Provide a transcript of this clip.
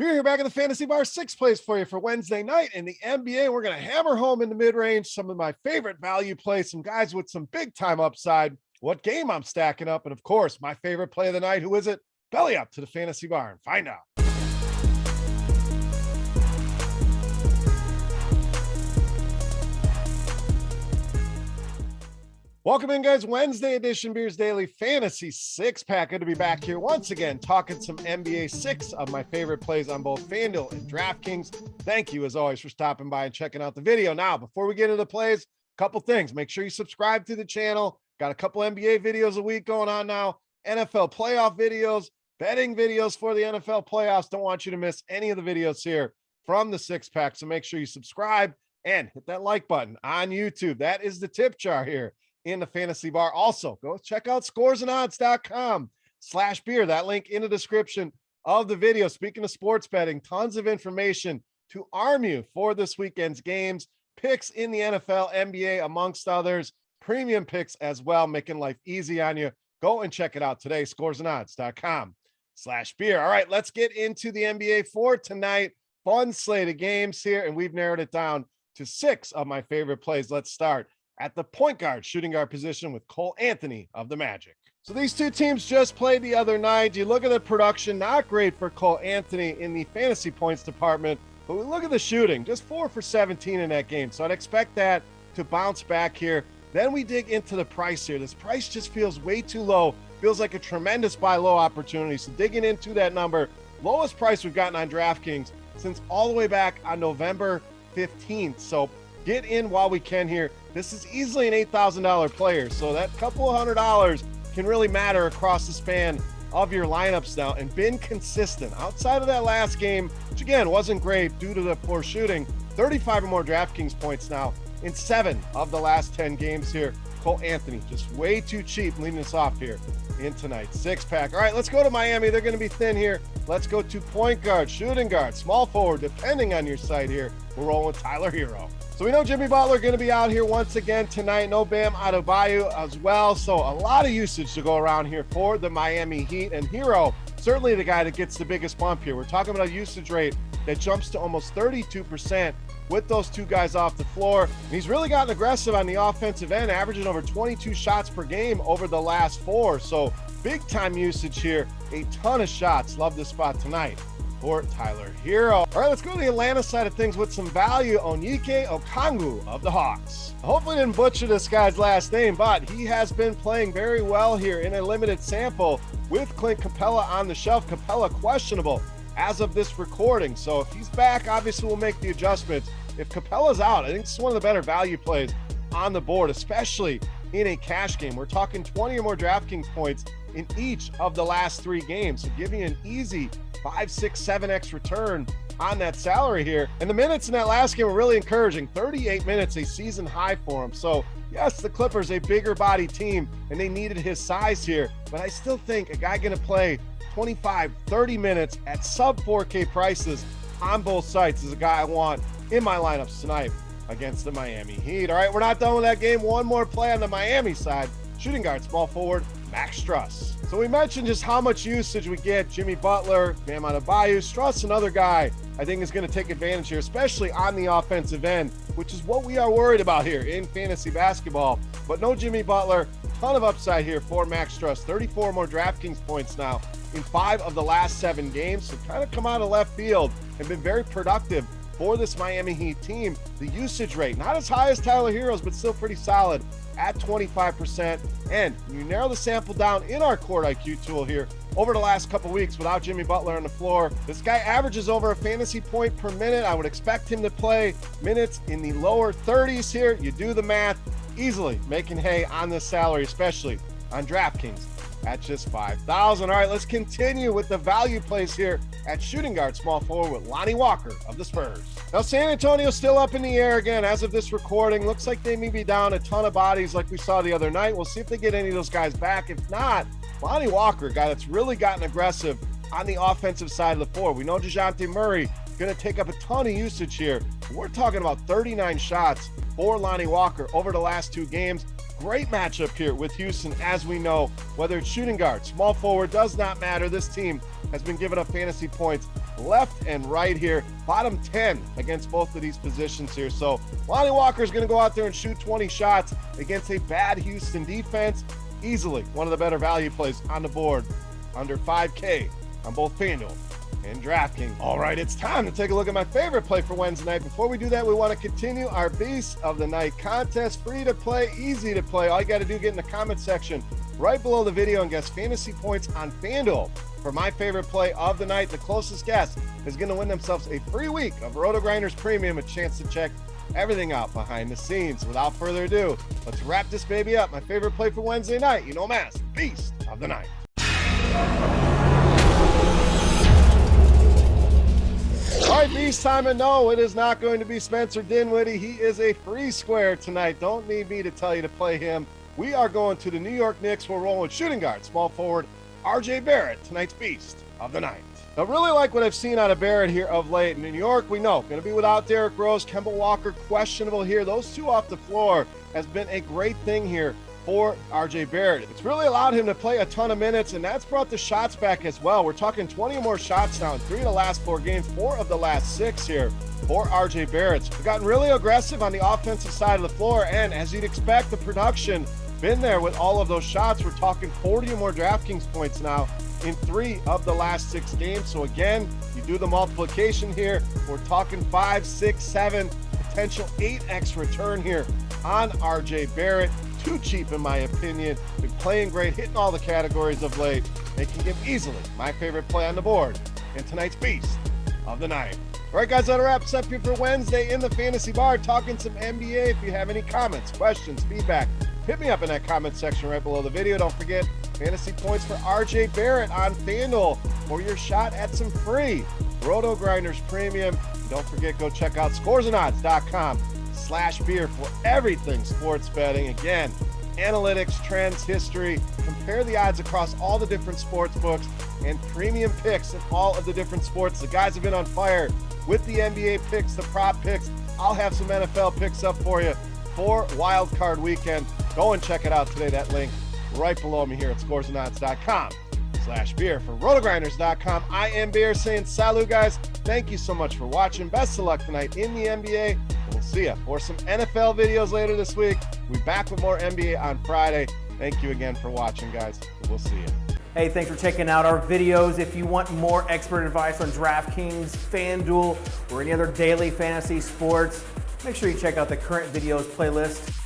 Beer here back at the Fantasy Bar, 6 plays for you for Wednesday night in the NBA. We're going to hammer home in the mid-range some of my favorite value plays, some guys with some big-time upside, what game I'm stacking up, and of course, my favorite play of the night. Who is it? Belly up to the Fantasy Bar and find out. Welcome in, guys. Wednesday edition Beers Daily Fantasy Six-Pack. Good to be back here once again, talking some NBA, 6 of my favorite plays on both FanDuel and DraftKings. Thank you, as always, for stopping by and checking out the video. Now, before we get into the plays, a couple things. Make sure you subscribe to the channel. Got a couple NBA videos a week going on now, NFL playoff videos, betting videos for the NFL playoffs. Don't want you to miss any of the videos here from the Six-Pack, so make sure you subscribe and hit that like button on YouTube. That is the tip jar here in the Fantasy Bar. Also, go check out scoresandodds.com/beer. That link in the description of the video. Speaking of sports betting, tons of information to arm you for this weekend's games, picks in the NFL, NBA, amongst others, premium picks as well, making life easy on you. Go and check it out today, scoresandodds.com/beer. All right, let's get into the NBA for tonight. Fun slate of games here, and we've narrowed it down to 6 of my favorite plays. Let's start at the point guard, shooting guard position with Cole Anthony of the Magic. So these two teams just played the other night. You look at the production, not great for Cole Anthony in the fantasy points department, but we look at the shooting, just 4 for 17 in that game. So I'd expect that to bounce back here. Then we dig into the price here. This price just feels way too low. Feels like a tremendous buy low opportunity. So digging into that number, lowest price we've gotten on DraftKings since all the way back on November 15th. So get in while we can here. This is easily an $8,000 player, so that couple of $100 can really matter across the span of your lineups now, and been consistent outside of that last game, which again wasn't great due to the poor shooting. 35 or more DraftKings points now in 7 of the last 10 games here. Cole Anthony just way too cheap, leading us off here in tonight's 6-pack. All right, let's go to Miami. They're going to be thin here. Let's go to point guard, shooting guard, small forward, depending on your side here. We're rolling with Tyler HERRO. So we know Jimmy Butler going to be out here once again tonight. No Bam Adebayo as well. So a lot of usage to go around here for the Miami Heat. And HERRO, certainly the guy that gets the biggest bump here. We're talking about a usage rate that jumps to almost 32% with those two guys off the floor. And he's really gotten aggressive on the offensive end, averaging over 22 shots per game over the last 4. So big time usage here. A ton of shots. Love this spot tonight for Tyler HERRO. All right, let's go to the Atlanta side of things with some value. ONYEKA of the Hawks. I hopefully didn't butcher this guy's last name, but he has been playing very well here in a limited sample with Clint Capella on the shelf. Capella questionable as of this recording. So if he's back, obviously we'll make the adjustments. If Capella's out, I think this is one of the better value plays on the board, especially in a cash game. We're talking 20 or more DraftKings points in each of the last 3 games. So giving you an easy 5, 6, 7x return on that salary here. And the minutes in that last game were really encouraging. 38 minutes, a season high for him. So yes, the Clippers, a bigger body team, and they needed his size here. But I still think a guy going to play 25, 30 minutes at sub 4K prices on both sites is a guy I want in my lineups tonight against the Miami Heat. All right, we're not done with that game. One more play on the Miami side. Shooting guard, small forward, STRUS. So we mentioned just how much usage we get. Jimmy Butler, Bam Adebayo, STRUS, another guy I think is going to take advantage here, especially on the offensive end, which is what we are worried about here in fantasy basketball. But no Jimmy Butler, ton of upside here for STRUS. 34 more DraftKings points now in 5 of the last 7 games. So kind of come out of left field and been very productive for this Miami Heat team. The usage rate, not as high as Tyler HERRO's, but still pretty solid at 25%. And you narrow the sample down in our Court IQ tool here over the last couple weeks without Jimmy Butler on the floor. This guy averages over a fantasy point per minute. I would expect him to play minutes in the lower 30s here. You do the math, easily making hay on this salary, especially on DraftKings at just 5,000. All right, let's continue with the value plays here at shooting guard, small forward with Lonnie Walker of the Spurs. Now, San Antonio's still up in the air again as of this recording. Looks like they may be down a ton of bodies like we saw the other night. We'll see if they get any of those guys back. If not, Lonnie Walker, a guy that's really gotten aggressive on the offensive side of the floor. We know DeJounte Murray going to take up a ton of usage here. We're talking about 39 shots for Lonnie Walker over the last 2 games. Great matchup here with Houston, as we know, whether it's shooting guard, small forward, does not matter. This team has been giving up fantasy points left and right here. Bottom 10 against both of these positions here. So Lonnie Walker's going to go out there and shoot 20 shots against a bad Houston defense. Easily one of the better value plays on the board, under 5K on both FanDuel and DraftKings. All right, it's time to take a look at my favorite play for Wednesday night. Before we do that, we want to continue our Beast of the Night contest. Free to play, easy to play. All you got to do, get in the comment section right below the video and guess fantasy points on FanDuel for my favorite play of the night. The closest guess is going to win themselves a free week of RotoGrinders Premium, a chance to check everything out behind the scenes. Without further ado, let's wrap this baby up. My favorite play for Wednesday night, you know him as Beast of the Night. All right, Beast time, and no, it is not going to be Spencer Dinwiddie. He is a free square tonight. Don't need me to tell you to play him. We are going to the New York Knicks. We're rolling with shooting guard, small forward, RJ Barrett, tonight's Beast of the Night. I really like what I've seen out of Barrett here of late. In New York, we know, going to be without Derrick Rose, Kemba Walker, questionable here. Those two off the floor has been a great thing here for RJ Barrett. It's really allowed him to play a ton of minutes, and that's brought the shots back as well. We're talking 20 or more shots now in 3 of the last 4 games, 4 of the last 6 here for RJ Barrett. We've gotten really aggressive on the offensive side of the floor, and as you'd expect, the production been there with all of those shots. We're talking 40 or more DraftKings points now in 3 of the last 6 games. So again, you do the multiplication here, we're talking 5, 6, 7, potential 8x return here on RJ Barrett. Too cheap in my opinion. Been playing great, hitting all the categories of late, making him easily my favorite play on the board in tonight's Beast of the Night. All right, guys, that wraps up here for Wednesday in the Fantasy Bar, talking some NBA. If you have any comments, questions, feedback, hit me up in that comment section right below the video. Don't forget, fantasy points for RJ Barrett on FanDuel for your shot at some free RotoGrinders Premium. Don't forget, go check out scoresandodds.com/beer for everything sports betting. Again, analytics, trends, history, compare the odds across all the different sports books and premium picks in all of the different sports. The guys have been on fire with the NBA picks, the prop picks. I'll have some NFL picks up for you for Wild Card Weekend. Go and check it out today. That link right below me here at scoresandodds.com/beer. For rotogrinders.com, I am Beer saying salut, guys. Thank you so much for watching. Best of luck tonight in the NBA. We'll see you for some NFL videos later this week. We'll be back with more NBA on Friday. Thank you again for watching, guys. We'll see you. Hey, thanks for checking out our videos. If you want more expert advice on DraftKings, FanDuel, or any other daily fantasy sports, make sure you check out the current videos playlist